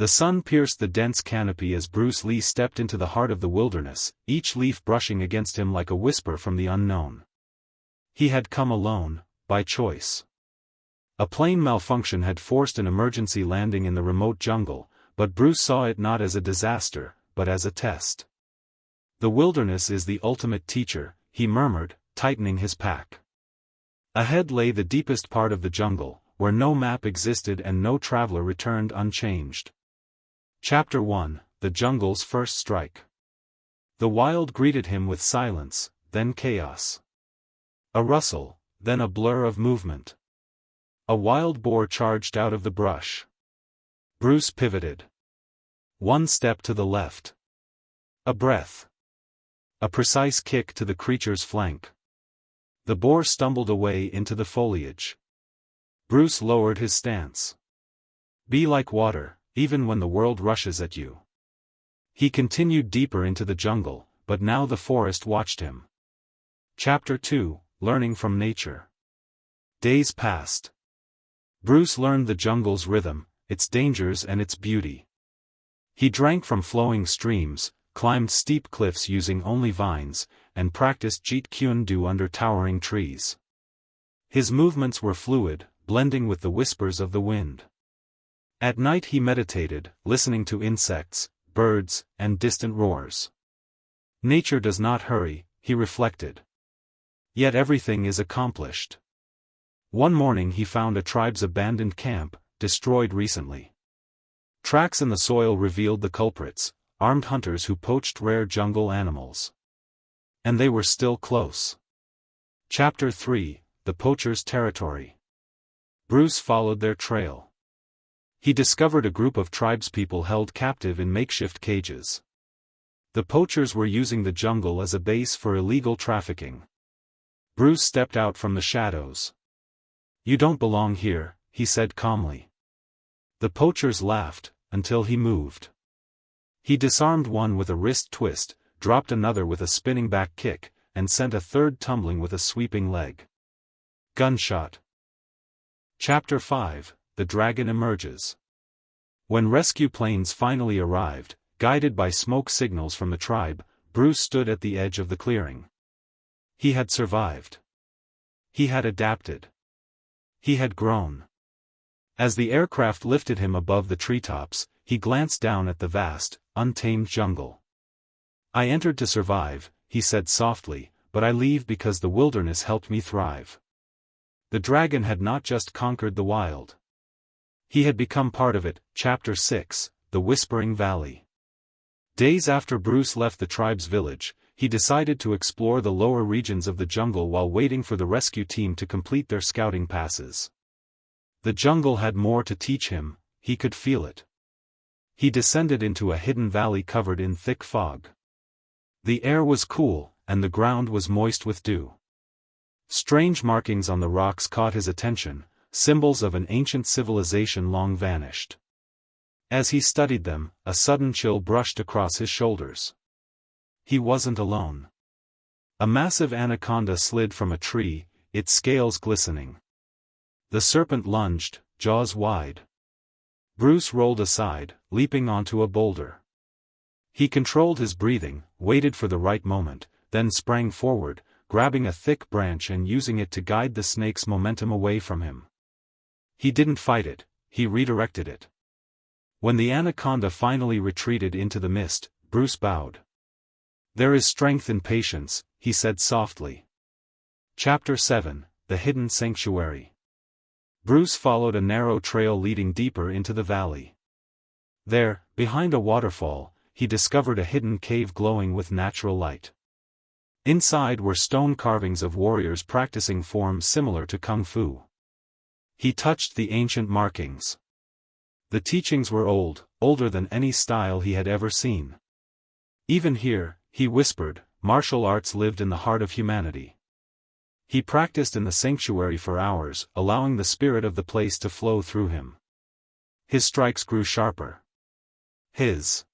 The sun pierced the dense canopy as Bruce Lee stepped into the heart of the wilderness, each leaf brushing against him like a whisper from the unknown. He had come alone, by choice. A plane malfunction had forced an emergency landing in the remote jungle, but Bruce saw it not as a disaster, but as a test. The wilderness is the ultimate teacher, he murmured, tightening his pack. Ahead lay the deepest part of the jungle, where no map existed and no traveler returned unchanged. Chapter 1: The Jungle's First Strike. The wild greeted him with silence, then chaos. A rustle, then a blur of movement. A wild boar charged out of the brush. Bruce pivoted. One step to the left. A breath. A precise kick to the creature's flank. The boar stumbled away into the foliage. Bruce lowered his stance. Be like water, even when the world rushes at you. He continued deeper into the jungle, but now the forest watched him. Chapter 2: Learning from Nature. Days passed. Bruce learned the jungle's rhythm, its dangers and its beauty. He drank from flowing streams, climbed steep cliffs using only vines, and practiced Jeet Kune Do under towering trees. His movements were fluid, blending with the whispers of the wind. At night he meditated, listening to insects, birds, and distant roars. Nature does not hurry, he reflected. Yet everything is accomplished. One morning he found a tribe's abandoned camp, destroyed recently. Tracks in the soil revealed the culprits, armed hunters who poached rare jungle animals. And they were still close. Chapter 3: The Poachers' Territory. Bruce followed their trail. He discovered a group of tribespeople held captive in makeshift cages. The poachers were using the jungle as a base for illegal trafficking. Bruce stepped out from the shadows. "You don't belong here," he said calmly. The poachers laughed, until he moved. He disarmed one with a wrist twist, dropped another with a spinning back kick, and sent a third tumbling with a sweeping leg. Gunshot. Chapter 5: The Dragon Emerges. When rescue planes finally arrived, guided by smoke signals from the tribe, Bruce stood at the edge of the clearing. He had survived. He had adapted. He had grown. As the aircraft lifted him above the treetops, he glanced down at the vast, untamed jungle. "I entered to survive," he said softly, "but I leave because the wilderness helped me thrive." The dragon had not just conquered the wild. He had become part of it. Chapter 6: The Whispering Valley. Days after Bruce left the tribe's village, he decided to explore the lower regions of the jungle while waiting for the rescue team to complete their scouting passes. The jungle had more to teach him, he could feel it. He descended into a hidden valley covered in thick fog. The air was cool, and the ground was moist with dew. Strange markings on the rocks caught his attention, symbols of an ancient civilization long vanished. As he studied them, a sudden chill brushed across his shoulders. He wasn't alone. A massive anaconda slid from a tree, its scales glistening. The serpent lunged, jaws wide. Bruce rolled aside, leaping onto a boulder. He controlled his breathing, waited for the right moment, then sprang forward, grabbing a thick branch and using it to guide the snake's momentum away from him. He didn't fight it, he redirected it. When the anaconda finally retreated into the mist, Bruce bowed. "There is strength in patience," he said softly. Chapter 7: The Hidden Sanctuary. Bruce followed a narrow trail leading deeper into the valley. There, behind a waterfall, he discovered a hidden cave glowing with natural light. Inside were stone carvings of warriors practicing forms similar to kung fu. He touched the ancient markings. The teachings were old, older than any style he had ever seen. Even here, he whispered, martial arts lived in the heart of humanity. He practiced in the sanctuary for hours, allowing the spirit of the place to flow through him. His strikes grew sharper. His